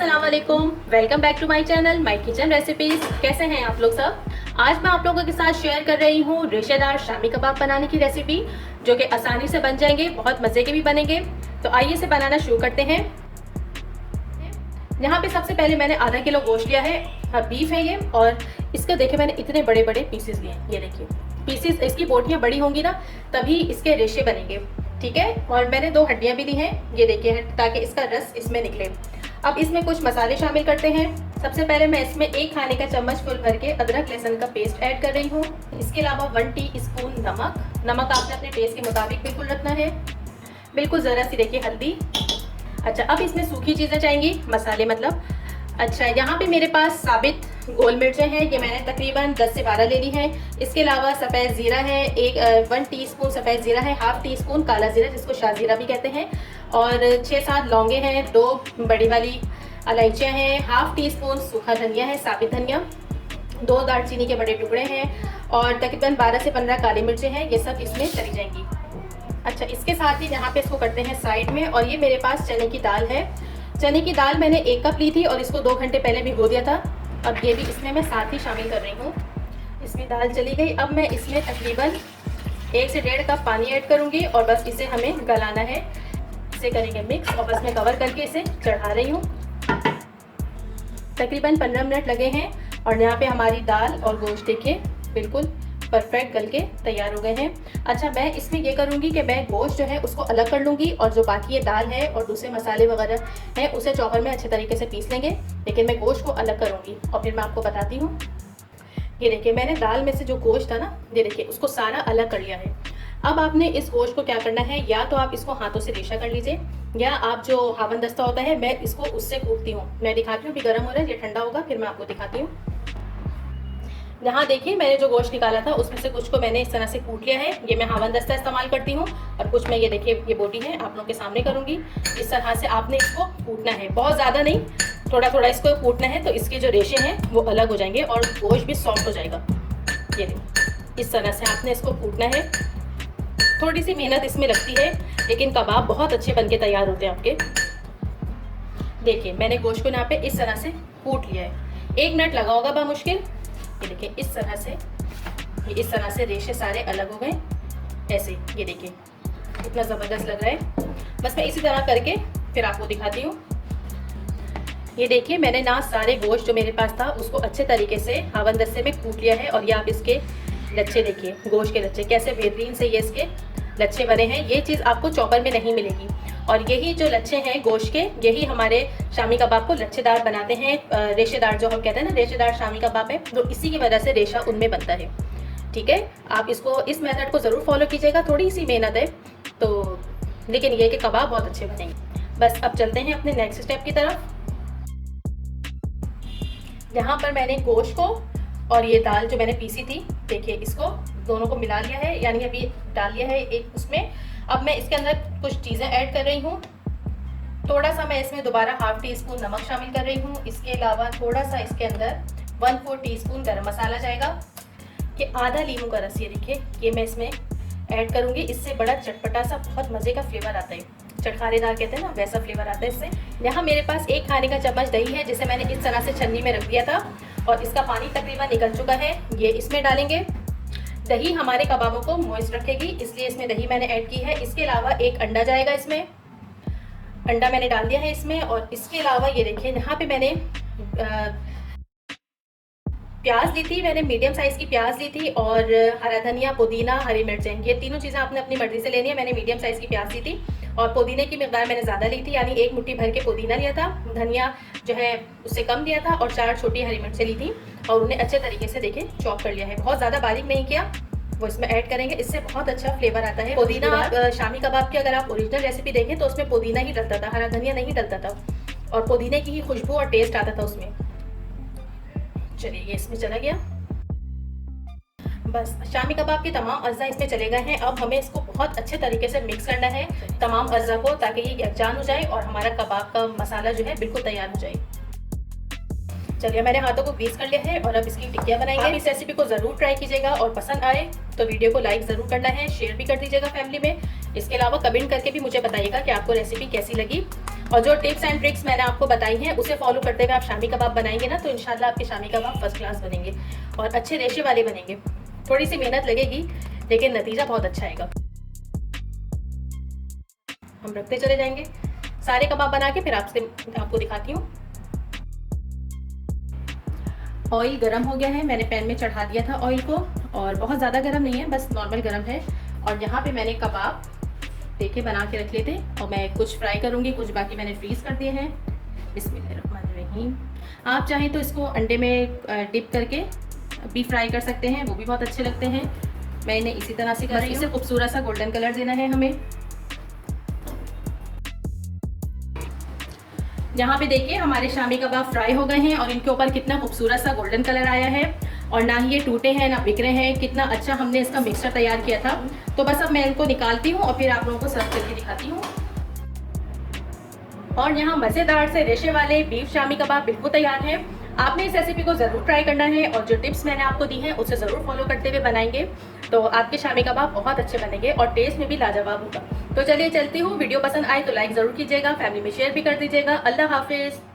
अस्सलाम वालेकुम, welcome back to my channel my kitchen recipes. कैसे हैं आप लोग सब। आज मैं आप लोगों के साथ शेयर कर रही हूँ रेशेदार शामी कबाब बनाने की रेसिपी, जो कि आसानी से बन जाएंगे, बहुत मज़े के भी बनेंगे। तो आइए इसे बनाना शुरू करते हैं। यहाँ पे सबसे पहले मैंने आधा किलो गोश्त लिया है, बीफ है ये, और इसके देखे मैंने इतने बड़े बड़े पीसेस लिए हैं। ये देखिए पीसेस, इसकी बोटियाँ बड़ी होंगी ना तभी इसके रेशे बनेंगे, ठीक है। और मैंने 2 हड्डियाँ भी ली हैं, ये देखिए, ताकि इसका रस इसमें निकले। अब इसमें कुछ मसाले शामिल करते हैं। सबसे पहले मैं इसमें 1 खाने का चम्मच फुल भर के अदरक लहसुन का पेस्ट ऐड कर रही हूँ। इसके अलावा 1 टीस्पून नमक आपने अपने टेस्ट के मुताबिक बिल्कुल रखना है। बिल्कुल ज़रा सी देखिए हल्दी। अच्छा, अब इसमें सूखी चीज़ें चाहिएंगी, मसाले मतलब। अच्छा, यहाँ पे मेरे पास साबित गोल मिर्चें हैं, ये मैंने तकरीबन 10 से 12 ले ली हैं। इसके अलावा सफ़ेद ज़ीरा है, 1 टीस्पून सफ़ेद ज़ीरा है, हाफ़ टीस्पून काला ज़ीरा जिसको शाह ज़ीरा भी कहते हैं, और 6-7 लौंगे हैं, 2 बड़ी वाली इलायचियाँ हैं, हाफ़ टीस्पून सूखा धनिया है, साबित धनिया, 2 दालचीनी के बड़े टुकड़े हैं, और तकरीबन 12 से 15 काली मिर्चें हैं। ये सब इसमें चली जाएंगी। अच्छा, इसके साथ ही यहाँ पे इसको करते हैं साइड में। और ये मेरे पास चने की दाल है। चने की दाल मैंने 1 कप ली थी और इसको 2 घंटे पहले भिगो दिया था। अब ये भी इसमें मैं साथ ही शामिल कर रही हूँ। इसमें दाल चली गई। अब मैं इसमें तकरीबन 1 से 1.5 कप पानी ऐड करूँगी और बस इसे हमें गलाना है। इसे करेंगे मिक्स और बस मैं कवर करके इसे चढ़ा रही हूँ। तकरीबन 15 मिनट लगे हैं और यहाँ पे हमारी दाल और गोश्त देखिए बिल्कुल परफेक्ट गल के तैयार हो गए हैं। अच्छा, मैं इसमें ये करूँगी कि मैं गोश्त जो है उसको अलग कर लूँगी और जो बाकी ये दाल है और दूसरे मसाले वगैरह हैं उसे चॉपर में अच्छे तरीके से पीस लेंगे, लेकिन मैं गोश्त को अलग करूँगी और फिर मैं आपको बताती हूँ। ये देखिए, मैंने दाल में से जो गोश्त था ना, ये देखिए उसको सारा अलग कर लिया है। अब आपने इस गोश्त को क्या करना है, या तो आप इसको हाथों से रेशा कर लीजिए, या आप जो हावन दस्ता होता है, मैं इसको उससे कूटती हूँ। मैं दिखाती हूँ, अभी गर्म हो रहा है, ये ठंडा होगा फिर मैं आपको दिखाती हूँ। यहाँ देखिए, मैंने जो गोश्त निकाला था उसमें से कुछ को मैंने इस तरह से कूट लिया है। ये मैं हावन दस्ता इस्तेमाल करती हूँ, और कुछ मैं ये देखिए ये बोटी है आप लोगों के सामने करूँगी। इस तरह से आपने इसको कूटना है, बहुत ज़्यादा नहीं, थोड़ा थोड़ा इसको कूटना है, तो इसके जो रेशे हैं वो अलग हो जाएंगे और गोश्त भी सॉफ्ट हो जाएगा। ये देखिए, इस तरह से आपने इसको कूटना है। थोड़ी सी मेहनत इसमें लगती है, लेकिन कबाब बहुत अच्छे बन के तैयार होते हैं आपके। देखिए, मैंने गोश्त को यहाँ पे इस तरह से कूट लिया है। 1 मिनट लगा होगा बामुश्किल। ये देखिए इस तरह से, ये इस तरह से रेशे सारे अलग हो गए ऐसे। ये देखिए कितना ज़बरदस्त लग रहा है। बस मैं इसी तरह करके फिर आपको दिखाती हूँ। ये देखिए, मैंने ना सारे गोश्त जो मेरे पास था उसको अच्छे तरीके से हावन दस्ते में कूट लिया है, और ये आप इसके लच्छे देखिए, गोश्त के लच्छे कैसे बेहतरीन से ये इसके लच्छे बने हैं। ये चीज़ आपको चॉपर में नहीं मिलेगी, और यही जो लच्छे हैं गोश्त के, यही हमारे शामी कबाब को लच्छेदार बनाते हैं। रेशेदार जो हम कहते हैं ना, रेशेदार शामी कबाब है, तो इसी की वजह से रेशा उनमें बनता है, ठीक है। आप इसको, इस मेथड को ज़रूर फॉलो कीजिएगा। थोड़ी सी मेहनत है तो, लेकिन ये कि कबाब बहुत अच्छे बनेंगे। बस अब चलते हैं अपने नेक्स्ट स्टेप की तरफ। यहाँ पर मैंने गोश्त को और ये दाल जो मैंने पीसी थी, देखिए इसको दोनों को मिला लिया है, यानी अभी डाल लिया है एक उसमें। अब मैं इसके अंदर कुछ चीज़ें ऐड कर रही हूँ। थोड़ा सा मैं इसमें दोबारा हाफ़ टीस्पून नमक शामिल कर रही हूँ। इसके अलावा थोड़ा सा इसके अंदर 1/4 टीस्पून गरम मसाला जाएगा, कि आधा नींबू का रस, ये देखिए ये मैं इसमें ऐड करूँगी। इससे बड़ा चटपटा सा बहुत मज़े का फ्लेवर आता है, चटखारेदार कहते हैं ना, वैसा फ्लेवर आता है इससे। यहाँ मेरे पास 1 खाने का चम्मच दही है, जिसे मैंने इस तरह से छन्नी में रख दिया था, और इसका पानी तकरीबन निकल चुका है। ये इसमें डालेंगे। दही हमारे कबाबों को मॉइस्ट रखेगी, इसलिए इसमें दही मैंने ऐड की है। इसके अलावा 1 अंडा जाएगा इसमें, अंडा मैंने डाल दिया है इसमें। और इसके अलावा ये देखिए, यहाँ पे मैंने प्याज ली थी, मैंने मीडियम साइज़ की प्याज ली थी, और हरा धनिया, पुदीना, हरी मिर्चें, ये तीनों चीज़ें आपने अपनी मर्ज़ी से लेनी है। मैंने मीडियम साइज़ की प्याज ली थी, और पुदीने की मिकदार मैंने ज़्यादा ली थी, यानी 1 मुट्ठी भर के पुदीना लिया था। धनिया जो है उससे कम लिया था, और 4 छोटी हरी मिर्चें ली थी, और उन्हें अच्छे तरीके से देखिए चॉप कर लिया है, बहुत ज़्यादा बारीक नहीं किया। वो इसमें ऐड करेंगे, इससे बहुत अच्छा फ्लेवर आता है। पुदीना आप शामी कबाब की अगर आप ओरिजिनल रेसिपी देखें तो उसमें पुदीना ही डलता था, हरा धनिया नहीं डलता था, और पुदीने की ही खुशबू और टेस्ट आता था उसमें। चलिए, ये इसमें चला गया। बस शामी कबाब के तमाम अज्जा इसमें चले गए हैं। अब हमें इसको बहुत अच्छे तरीके से मिक्स करना है तमाम अज्जा को, ताकि ये यकजान हो जाए और हमारा कबाब का मसाला जो है बिल्कुल तैयार हो जाए। चलिए, मैंने हाथों को ग्रीस कर लिया है और अब इसकी टिक्कियाँ बनाएंगे। आप इस रेसिपी को ज़रूर ट्राई कीजिएगा, और पसंद आए तो वीडियो को लाइक ज़रूर करना है, शेयर भी कर दीजिएगा फैमिली में। इसके अलावा कमेंट करके भी मुझे बताइएगा कि आपको रेसिपी कैसी लगी, और जो टिप्स एंड ट्रिक्स मैंने आपको बताई हैं उसे फॉलो करते हुए आप शामी कबाब बनाएंगे ना, तो इंशाल्लाह आपके शामी कबाब फर्स्ट क्लास बनेंगे और अच्छे रेशे वाले बनेंगे। थोड़ी सी मेहनत लगेगी लेकिन नतीजा बहुत अच्छा आएगा। हम रखते चले जाएंगे सारे कबाब बना के, फिर आपको दिखाती हूँ। ऑयल गरम हो गया है, मैंने पैन में चढ़ा दिया था ऑयल को, और बहुत ज़्यादा गरम नहीं है, बस नॉर्मल गरम है। और यहाँ पे मैंने कबाब देखे बना के रख लेते, और मैं कुछ फ्राई करूँगी, कुछ बाकी मैंने फ्रीज़ कर दिए हैं। बिस्मिल्लाहिर्रहमानिर्रहीम। आप चाहें तो इसको अंडे में डिप करके भी फ्राई कर सकते हैं, वो भी बहुत अच्छे लगते हैं। मैंने इसी तरह से कर रही हूँ। इसे खूबसूरत सा गोल्डन कलर देना है हमें। यहाँ पे देखिए हमारे शामी कबाब फ्राई हो गए हैं और इनके ऊपर कितना खूबसूरत सा गोल्डन कलर आया है, और ना ही ये टूटे हैं ना बिखरे हैं। कितना अच्छा हमने इसका मिक्सचर तैयार किया था। तो बस अब मैं इनको निकालती हूँ और फिर आप लोगों को सर्व करके दिखाती हूँ। और यहाँ मज़ेदार से रेशे वाले बीफ शामी कबाब बिल्कुल तैयार है। आपने इस रेसिपी को ज़रूर ट्राई करना है, और जो टिप्स मैंने आपको दी हैं उसे ज़रूर फॉलो करते हुए बनाएंगे, तो आपके शामी कबाब बहुत अच्छे बनेंगे और टेस्ट में भी लाजवाब होगा। तो चलिए चलती हूँ। वीडियो पसंद आए तो लाइक ज़रूर कीजिएगा, फैमिली में शेयर भी कर दीजिएगा। अल्लाह हाफिज़।